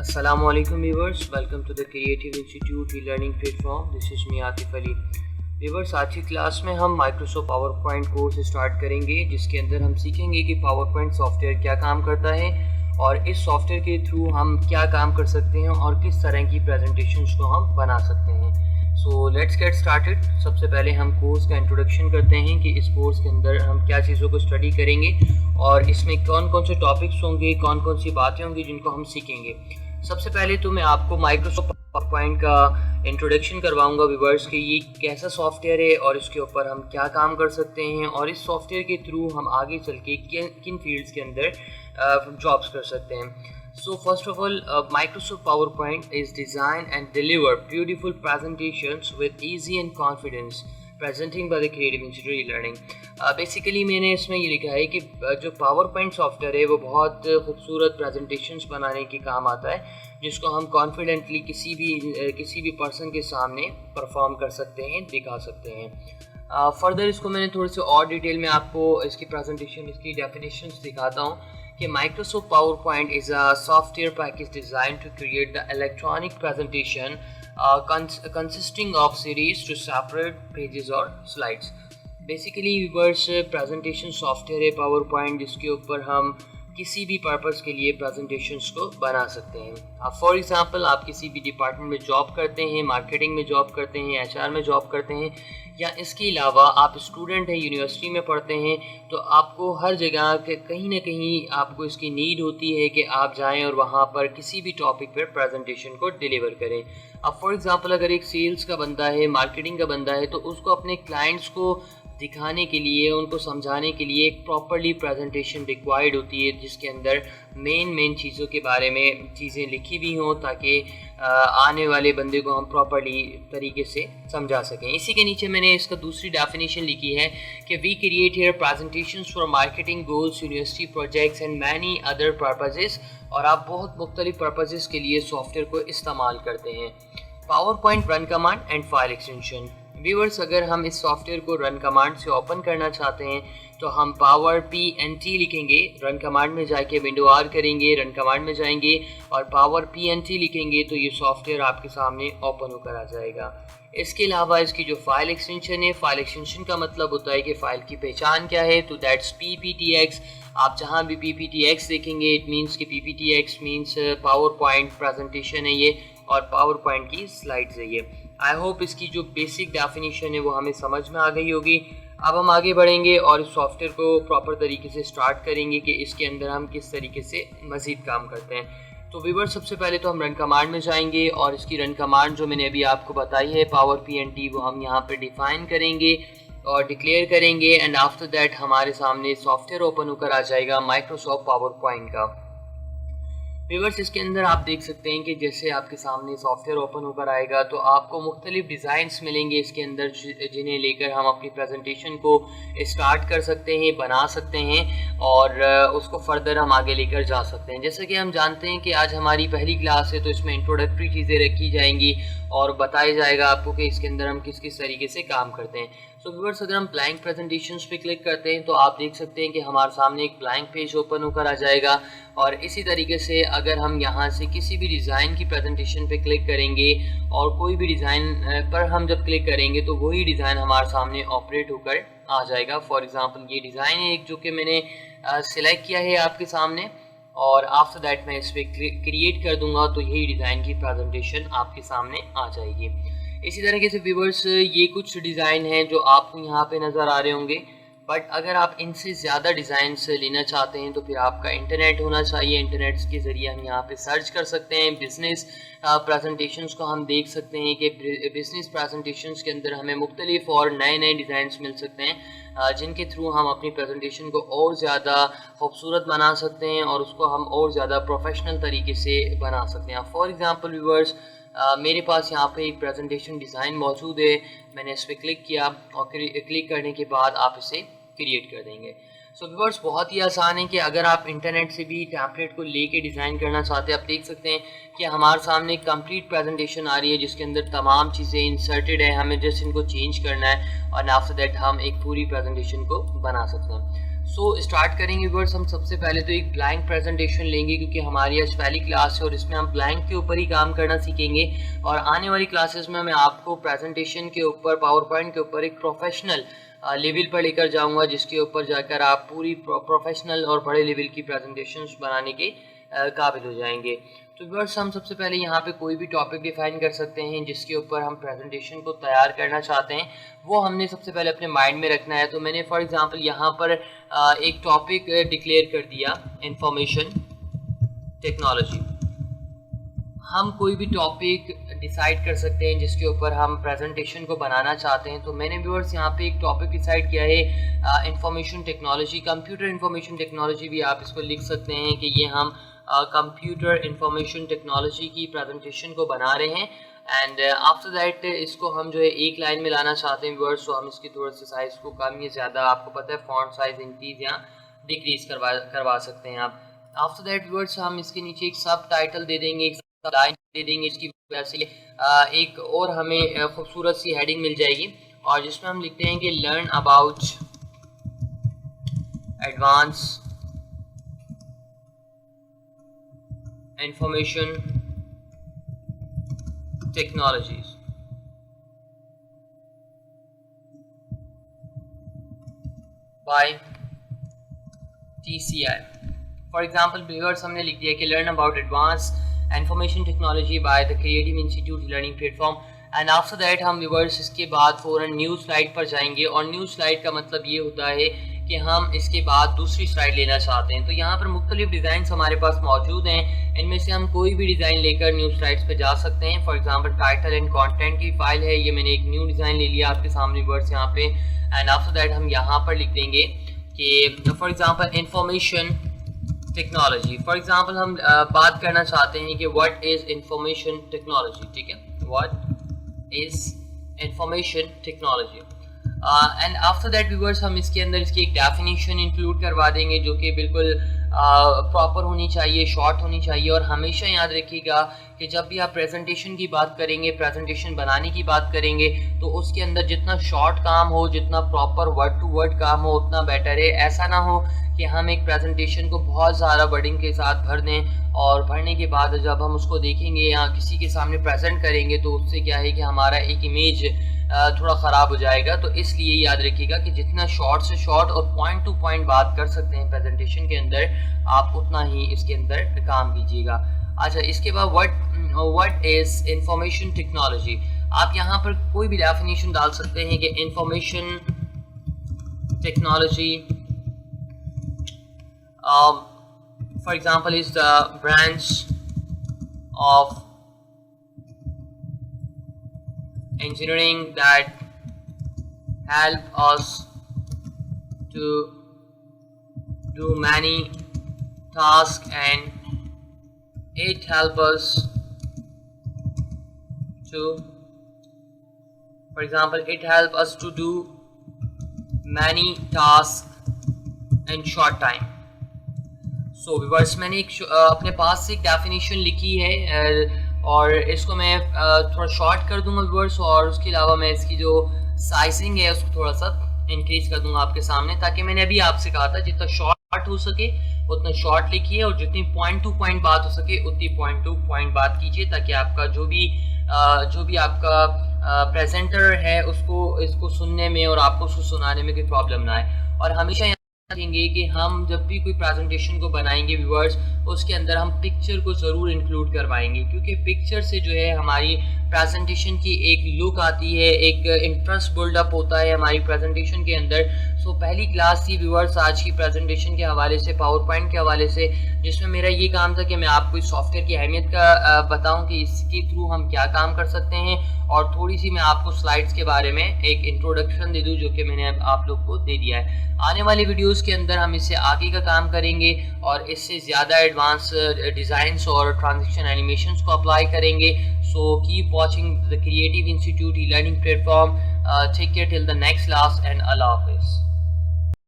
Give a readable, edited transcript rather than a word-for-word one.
Assalamu alaikum viewers, welcome to the Creative Institute e-learning platform. This is me Atif Ali. viewers, आज की class में हम Microsoft PowerPoint course start करेंगे जिसके अंदर हम सीखेंगे कि PowerPoint सॉफ्टवेयर क्या काम करता है और इस सॉफ्टवेयर के थ्रू हम क्या काम कर सकते हैं और किस तरह की प्रेजेंटेशंस को हम बना सकते हैं. So let's get started. सबसे पहले हम कोर्स का इंट्रोडक्शन करते हैं कि इस कोर्स के अंदर हम क्या चीज़ों को स्टडी करेंगे और इसमें कौन कौन से टॉपिक्स होंगे, कौन कौन सी बातें होंगी जिनको हम सीखेंगे. सबसे पहले तो मैं आपको माइक्रोसॉफ्ट पावरपॉइंट का इंट्रोडक्शन करवाऊंगा व्यूअर्स कि ये कैसा सॉफ्टवेयर है और इसके ऊपर हम क्या काम कर सकते हैं और इस सॉफ्टवेयर के थ्रू हम आगे चल के किन फील्ड्स के अंदर जॉब्स कर सकते हैं. So first of all, Microsoft PowerPoint is designed and deliver beautiful presentations with easy and confidence presenting by the Creative Institute e-learning. Basically मैंने इसमें ये लिखा है कि जो PowerPoint सॉफ्टवेयर है वो बहुत खूबसूरत प्रेजेंटेशंस बनाने के काम आता है जिसको हम कॉन्फिडेंटली किसी भी पर्सन के सामने परफॉर्म कर सकते हैं, दिखा सकते हैं. फर्दर इसको मैंने थोड़े से और डिटेल में आपको इसकी प्रेजेंटेशन, इसकी डेफिनेशंस दिखाता हूँ कि Microsoft PowerPoint is a software package designed to create the electronic presentation consisting of series to separate pages or slides. Basically viewers presentation software है PowerPoint जिसके ऊपर हम किसी भी पर्पस के लिए प्रेजेंटेशंस को बना सकते हैं. फॉर एग्जांपल आप किसी भी डिपार्टमेंट में जॉब करते हैं, मार्केटिंग में जॉब करते हैं, HR में जॉब करते हैं या इसके अलावा आप स्टूडेंट हैं, यूनिवर्सिटी में पढ़ते हैं, तो आपको हर जगह के कहीं ना कहीं आपको इसकी नीड होती है कि आप जाएं और वहाँ पर किसी भी टॉपिक पर प्रेजेंटेशन को डिलीवर करें. अब फॉर एग्जांपल अगर एक सेल्स का बंदा है, मार्केटिंग का बंदा है, तो उसको अपने क्लाइंट्स को दिखाने के लिए, उनको समझाने के लिए एक प्रॉपरली प्रेजेंटेशन रिक्वायर्ड होती है जिसके अंदर मेन चीज़ों के बारे में चीज़ें लिखी भी हों ताकि आने वाले बंदे को हम प्रॉपरली तरीके से समझा सकें. इसी के नीचे मैंने इसका दूसरी डेफिनेशन लिखी है कि we create here presentations for marketing goals, university projects and many other purposes. और आप बहुत मुख्तलिफ पर्पजेस के लिए सॉफ्टवेयर को इस्तेमाल करते हैं. PowerPoint run command and file extension. Viewers, अगर हम इस सॉफ्टवेयर को रन कमांड से ओपन करना चाहते हैं तो हम पावर PNT लिखेंगे, रन कमांड में जाके विंडो R करेंगे, रन कमांड में जाएंगे और पावर PNT लिखेंगे तो ये सॉफ्टवेयर आपके सामने ओपन होकर आ जाएगा. इसके अलावा इसकी जो फाइल एक्सटेंशन है, फाइल एक्सटेंशन का मतलब होता है कि फ़ाइल की पहचान क्या है, तो दैट्स PPTX. आप जहाँ भी PPTX देखेंगे इट मीन्स कि PPTX मीन्स PowerPoint प्रेजेंटेशन है ये और PowerPoint की स्लाइड्स है ये. आई होप इसकी जो बेसिक डेफिनेशन है वो हमें समझ में आ गई होगी. अब हम आगे बढ़ेंगे और इस सॉफ्टवेयर को प्रॉपर तरीके से स्टार्ट करेंगे कि इसके अंदर हम किस तरीके से मज़ीद काम करते हैं. तो व्यूअर्स, सबसे पहले तो हम रन कमांड में जाएंगे और इसकी रन कमांड जो मैंने अभी आपको बताई है पावर PNT वो हम यहाँ पे डिफ़ाइन करेंगे और डिक्लेयर करेंगे एंड आफ्टर दैट हमारे सामने सॉफ्टवेयर ओपन होकर आ जाएगा माइक्रोसॉफ्ट PowerPoint का. व्यूअर्स, इसके अंदर आप देख सकते हैं कि जैसे आपके सामने सॉफ्टवेयर ओपन होकर आएगा तो आपको मुख्तलिफ डिज़ाइंस मिलेंगे इसके अंदर जिन्हें लेकर हम अपनी प्रेजेंटेशन को स्टार्ट कर सकते हैं, बना सकते हैं और उसको फर्दर हम आगे लेकर जा सकते हैं. जैसे कि हम जानते हैं कि आज हमारी पहली क्लास है तो इसमें इंट्रोडक्टरी चीज़ें रखी जाएंगी और बताया जाएगा आपको कि इसके अंदर हम किस किस तरीके से काम करते हैं. सो व्यूअर्स, अगर हम ब्लैंक प्रेजेंटेशंस पे क्लिक करते हैं तो आप देख सकते हैं कि हमारे सामने एक ब्लैंक पेज ओपन होकर आ जाएगा और इसी तरीके से अगर हम यहाँ से किसी भी डिज़ाइन की प्रेजेंटेशन पे क्लिक करेंगे और कोई भी डिज़ाइन पर हम जब क्लिक करेंगे तो वही डिज़ाइन हमारे सामने ऑपरेट होकर आ जाएगा. फॉर एग्ज़ाम्पल ये डिज़ाइन है एक जो कि मैंने सिलेक्ट किया है आपके सामने और आफ्टर दैट मैं इस पर क्रिएट कर दूंगा तो यही डिज़ाइन की प्रेजेंटेशन आपके सामने आ जाएगी. इसी तरीके से व्यूअर्स, ये कुछ डिज़ाइन हैं जो आपको यहाँ पे नज़र आ रहे होंगे, बट अगर आप इनसे ज़्यादा डिज़ाइंस लेना चाहते हैं तो फिर आपका इंटरनेट होना चाहिए. इंटरनेट के ज़रिए हम यहाँ पे सर्च कर सकते हैं. बिज़नेस प्रेजेंटेशंस को हम देख सकते हैं कि बिज़नेस प्रेजेंटेशंस के अंदर हमें मुख्तलिफ और नए डिज़ाइंस मिल सकते हैं जिनके थ्रू हम अपनी प्रेजेंटेशन को और ज़्यादा खूबसूरत बना सकते हैं और उसको हम और ज़्यादा प्रोफेशनल तरीके से बना सकते हैं. फॉर एग्ज़ाम्पल व्यूअर्स, मेरे पास यहाँ पे एक प्रेजेंटेशन डिज़ाइन मौजूद है. मैंने इस पर क्लिक किया और क्लिक करने के बाद आप इसे क्रिएट कर देंगे. सो व्यूअर्स, बहुत ही आसान है कि अगर आप इंटरनेट से भी टैम्पलेट को लेके डिज़ाइन करना चाहते हैं, आप देख सकते हैं कि हमारे सामने कंप्लीट प्रेजेंटेशन आ रही है जिसके अंदर तमाम चीज़ें इंसर्टेड है. हमें जस्ट इनको चेंज करना है और आफ्टर दैट हम एक पूरी प्रेजेंटेशन को बना सकते हैं. स्टार्ट करेंगे व्यूअर्स। हम सबसे पहले तो एक ब्लैंक प्रेजेंटेशन लेंगे क्योंकि हमारी आज पहली क्लास है और इसमें हम ब्लैंक के ऊपर ही काम करना सीखेंगे। और आने वाली क्लासेस में मैं आपको प्रेजेंटेशन के ऊपर, पावर पॉइंट के ऊपर एक प्रोफेशनल लेवल पर लेकर जाऊंगा, जिसके ऊपर जाकर आप पूरी प्रोफेशनल और बड़े लेवल की प्रेजेंटेशंस बनाने के काबिल हो जाएंगे। तो व्यूअर्स, हम सबसे पहले यहाँ पे कोई भी टॉपिक डिफाइन कर सकते हैं जिसके ऊपर हम प्रेजेंटेशन को तैयार करना चाहते हैं, वो हमने सबसे पहले अपने माइंड में रखना है। तो मैंने फॉर एग्जांपल यहाँ पर एक टॉपिक डिक्लेयर कर दिया, इंफॉर्मेशन टेक्नोलॉजी। हम कोई भी टॉपिक डिसाइड कर सकते हैं जिसके ऊपर हम प्रेजेंटेशन को बनाना चाहते हैं। तो मैंने व्यूअर्स यहाँ पे एक टॉपिक डिसाइड किया है, information technology, computer information technology भी आप इसको लिख सकते हैं कि ये हम कंप्यूटर इंफॉर्मेशन टेक्नोलॉजी की प्रेजेंटेशन को बना रहे हैं। एंड आफ्टर दैट इसको हम जो है एक लाइन में लाना चाहते हैं व्यूअर्स। तो हम इसकी थोड़ा सा साइज़ को कम या ज़्यादा, आपको पता है फॉन्ट साइज इंक्रीज या डिक्रीज करवा सकते हैं आप। आफ्टर दैट व्यूअर्स, हम इसके नीचे एक सब टाइटल दे देंगे, एक सब लाइन दे देंगे। इसकी वजह से एक और हमें खूबसूरत सी हेडिंग मिल जाएगी और जिसमें हम लिखते हैं कि learn about advance information technologies by TCI। For example viewers, हमने लिख दिया कि learn about advance information technology by the creative institute learning platform. And after that हम व्यूअर्स इसके बाद फ़ौरन न्यू स्लाइड पर जाएंगे। और न्यू स्लाइड का मतलब ये होता है कि हम इसके बाद दूसरी स्लाइड लेना चाहते हैं। तो यहाँ पर मुख्तलिफ डिज़ाइन हमारे पास मौजूद हैं, इनमें से हम कोई भी डिज़ाइन लेकर न्यू स्लाइड्स पे जा सकते हैं। For example title and content की फाइल है, ये मैंने एक न्यू डिज़ाइन ले लिया आपके सामने वर्ड्स यहाँ पे। एंड आफ्टर दैट हम यहाँ पर लिख देंगे कि for example information technology. For example हम बात करना चाहते हैं कि व्हाट इज़ इंफॉर्मेशन टेक्नोलॉजी, ठीक है, what is information technology. And after that viewers, हम इसके अंदर इसकी एक डेफिनेशन इंक्लूड करवा देंगे जो कि बिल्कुल प्रॉपर होनी चाहिए, शॉर्ट होनी चाहिए। और हमेशा याद रखिएगा कि जब भी आप प्रेजेंटेशन की बात करेंगे, प्रेजेंटेशन बनाने की बात करेंगे, तो उसके अंदर जितना शॉर्ट काम हो, जितना प्रॉपर वर्ड टू वर्ड काम हो, उतना बेटर है। ऐसा ना हो कि हम एक प्रेजेंटेशन को बहुत ज़्यादा वर्डिंग के साथ भर दें और भरने के बाद जब हम उसको देखेंगे या किसी के सामने प्रेजेंट करेंगे तो उससे क्या है कि हमारा एक इमेज थोड़ा ख़राब हो जाएगा। तो इसलिए याद रखिएगा कि जितना शॉर्ट से शॉर्ट और पॉइंट टू पॉइंट बात कर सकते हैं प्रेजेंटेशन के अंदर, आप उतना ही इसके अंदर काम कीजिएगा। अच्छा, इसके बाद व्हाट इज़ इंफॉर्मेशन टेक्नोलॉजी। आप यहाँ पर कोई भी डेफिनेशन डाल सकते हैं कि information technology for example is the branch of engineering that help us to do many tasks, and it help us to, for example, it help us to do many tasks in short time। So viewers, मैंने एक अपने पास से एक definition लिखी है और इसको मैं थोड़ा शॉर्ट कर दूंगा व्यूअर्स, और उसके अलावा मैं इसकी जो साइजिंग है उसको थोड़ा सा इंक्रीज कर दूंगा आपके सामने, ताकि मैंने अभी आपसे कहा था जितना शॉर्ट हो सके उतना शॉर्ट लिखिए और जितनी पॉइंट टू पॉइंट बात हो सके उतनी पॉइंट टू पॉइंट बात कीजिए, ताकि आपका जो भी आपका प्रेजेंटर है इसको सुनने में और आपको उसको सुनाने में कोई प्रॉब्लम ना आए। और हमेशा देंगे कि हम जब भी कोई प्रेजेंटेशन को बनाएंगे व्यूअर्स, उसके अंदर हम पिक्चर को ज़रूर इंक्लूड करवाएंगे, क्योंकि पिक्चर से जो है हमारी प्रेजेंटेशन की एक लुक आती है, एक इंटरेस्ट बिल्डअप होता है हमारी प्रेजेंटेशन के अंदर। सो पहली क्लास थी व्यूअर्स आज की प्रेजेंटेशन के हवाले से, पावर पॉइंट के हवाले से, जिसमें मेरा ये काम था कि मैं आपको इस सॉफ्टवेयर की अहमियत का बताऊं कि इसके थ्रू हम क्या काम कर सकते हैं, और थोड़ी सी मैं आपको स्लाइड्स के बारे में एक इंट्रोडक्शन दे दूं जो कि मैंने आप लोग को दे दिया है। आने वाले वीडियोस के अंदर हम इससे आगे का काम करेंगे और इससे ज़्यादा एडवांस डिज़ाइंस और ट्रांजिशन एनिमेशंस को अप्लाई करेंगे। So keep watching the creative institute e learning platform. Take care till the next class and अल्लाह हाफिज़।